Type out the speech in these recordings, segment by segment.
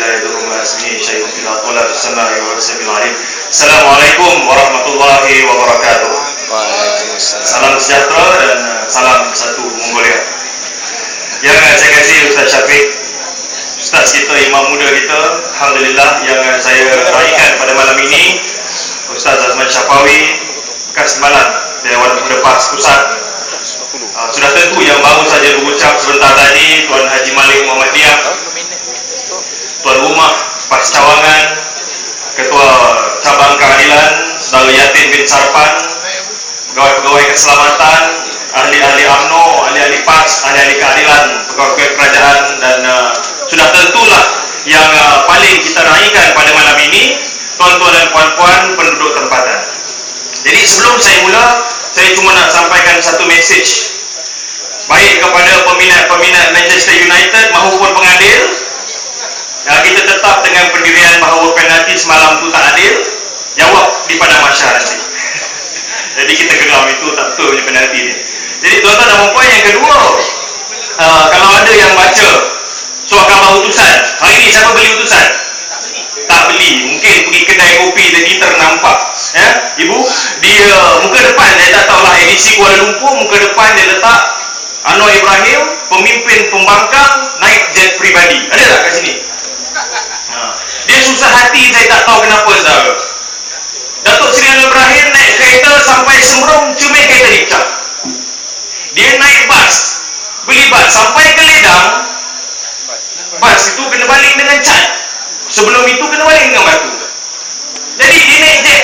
لا يضر مع اسمه شيء في الأرض ولا في السماء وهو السميع العليم. Assalamualaikum warahmatullahi wabarakatuh. Waalaikumsalam. Salam sejahtera dan salam satu Mongolia. Yang saya kasih Ustaz Syafiq, Ustaz kita, imam muda kita, alhamdulillah, yang saya raikan pada malam ini Ustaz Azman Syafawi, bekas Malang Dewan Pemuda PAS Pusat. Sudah tentu yang baru saja berucap sebentar tadi, Tuan Haji Malik Muhammadiyah, Tuan Rumah PAS Cawangan, Ketua Cabang Keadilan, Saudara Yatin bin Sarpan, pegawai-pegawai keselamatan, ahli-ahli UMNO, ahli-ahli PAS, ahli-ahli keadilan, pegawai kerajaan, dan sudah tentulah yang paling kita raikan pada malam ini, tuan-tuan dan puan-puan penduduk tempatan. Jadi sebelum saya mula, saya cuma nak sampaikan satu mesej, baik kepada peminat-peminat Manchester United maupun pengadil. Kita tetap dengan pendirian bahawa penalti semalam tu tak adil, jawab di padang mahsyar nanti. Jadi kita geram itu tak betul punya penalti ni. Jadi tuan-tuan dan puan, yang kedua, kalau ada yang baca surat khabar utusan, hari ni siapa beli utusan? Tak beli. Mungkin pergi kedai kopi tadi ternampak, ya, ibu, dia muka depan, saya tak tahulah edisi Kuala Lumpur, muka depan dia letak Anwar Ibrahim, pemimpin pembangkang, naik jet pribadi. Ada tak kat sini? Dia susah hati, saya tak tahu kenapa, saudara. Datuk Seri Anwar Ibrahim naik kereta sampai Sembrong, cuma kereta dipecah. Dia naik bas, beli bas sampai ke Ledang, bas itu kena balik dengan cat. Sebelum itu kena balik dengan batu. Jadi dia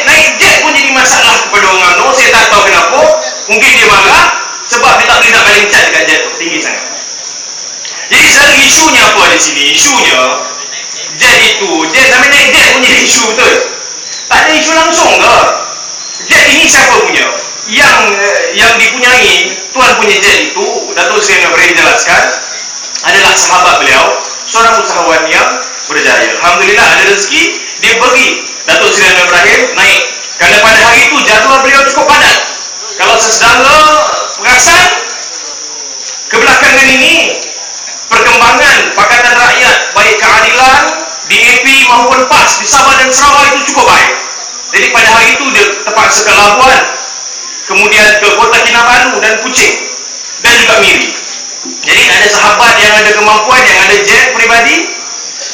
naik jet pun jadi masalah kepada orang UMNO. Saya tak tahu kenapa. Mungkin dia marah sebab dia tak boleh nak balik cat dekat jet tu, tinggi sangat. Jadi sekarang isunya apa di sini? Isunya jet itu, jet sampai naik jet pun jadi isu, betul? Tak ada isu langsung ke? Jet ini siapa punya? Yang dipunyai tuan punya jet itu, Datuk Seri Anwar Ibrahim jelaskan, adalah sahabat beliau, seorang usahawan yang berjaya. Alhamdulillah ada rezeki, dia bagi Datuk Seri Anwar Ibrahim naik. Kerana pada hari itu jadual beliau cukup padat. Kalau saudara perasan, kebelakangan ini perkembangan Pakatan Rakyat, baik keadilan, DAP maupun PAS di Sabah dan Sarawak itu cukup baik. Jadi pada hari itu dia terpaksa ke Labuan, kemudian ke Kota Kinabalu dan Kuching, dan juga Miri. Jadi ada sahabat yang ada kemampuan, yang ada jet pribadi,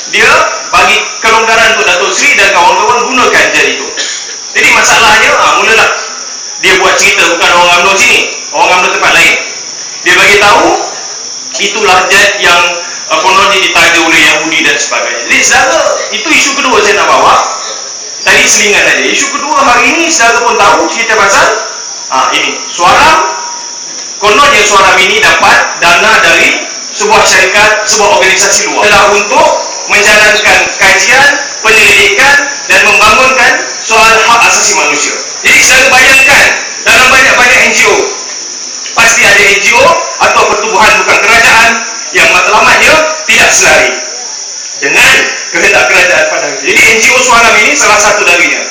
dia bagi kelonggaran untuk Datuk Seri dan kawan-kawan gunakan jet itu. Jadi masalahnya, mulalah dia buat cerita, bukan orang UMNO sini, orang UMNO tempat lain. Dia bagi tahu itulah jet yang kononnya ditaja oleh Yahudi dan sebagainya. Jadi saudara, itu isu kedua saya nak bawa. Tadi selingan saja. Isu kedua hari ini saudara pun tahu cerita pasal ini Suaram. Kononnya Suaram ini dapat dana dari sebuah syarikat, sebuah organisasi luar, adalah untuk menjalankan kajian, penyelidikan dan membangunkan soal hak asasi manusia. Jadi saudara bayangkan, dalam banyak-banyak NGO, pasti ada NGO atau pertubuhan bukan kerajaan yang matlamatnya tidak selari dengan kehendak kerajaan pada hari. Jadi NGO Suaram ini salah satu darinya.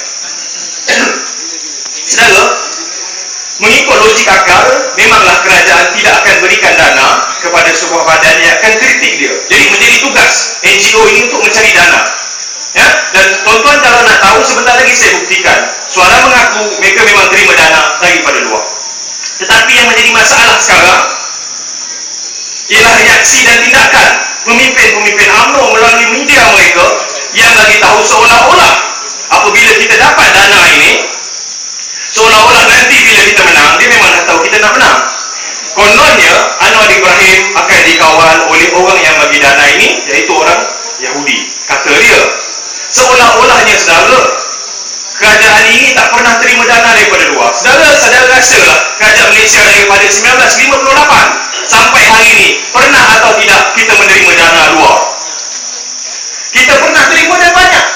Saudara, mengikut logik akal, memanglah kerajaan tidak akan berikan dana kepada sebuah badan yang akan kritik dia. Jadi menjadi tugas NGO ini untuk mencari dana. Ya? Dan tuan-tuan kalau nak tahu, sebentar lagi saya buktikan. Suara mengaku mereka memang terima dana daripada luar. Tetapi yang menjadi masalah sekarang ialah reaksi dan tindakan pemimpin-pemimpin UMNO melalui media mereka yang lagi tahu seolah-olah apabila kita dapat dana ini, seolah-olah nanti bila kita menang, dia memang dah tahu kita nak menang. Kononnya Anwar Ibrahim akan dikawal oleh orang yang bagi dana ini, iaitu orang Yahudi. Kata dia, seolah-olahnya saudara, kerajaan ini tak pernah terima dana daripada luar. Saudara rasalah kerajaan Malaysia daripada 1958 sampai hari ini, pernah atau tidak kita menerima dana luar? Kita pernah terima dan banyak.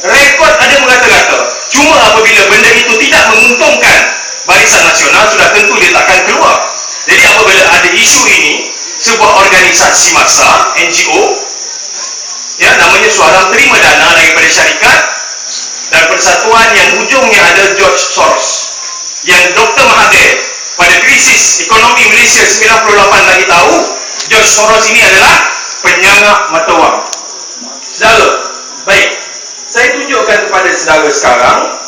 Rekod ada mengata-kata. Cuma apabila benda itu tidak menguntungkan Barisan Nasional, sudah tentu dia takkan keluar. Jadi apabila ada isu ini, sebuah organisasi massa, NGO, ya, namanya Suaram, terima dana daripada syarikat dan persatuan yang ujungnya ada George Soros, yang Dr. Mahathir pada krisis ekonomi Malaysia 98 lagi tahu George Soros ini adalah penyangak mata wang. Saudara, saudara sekarang,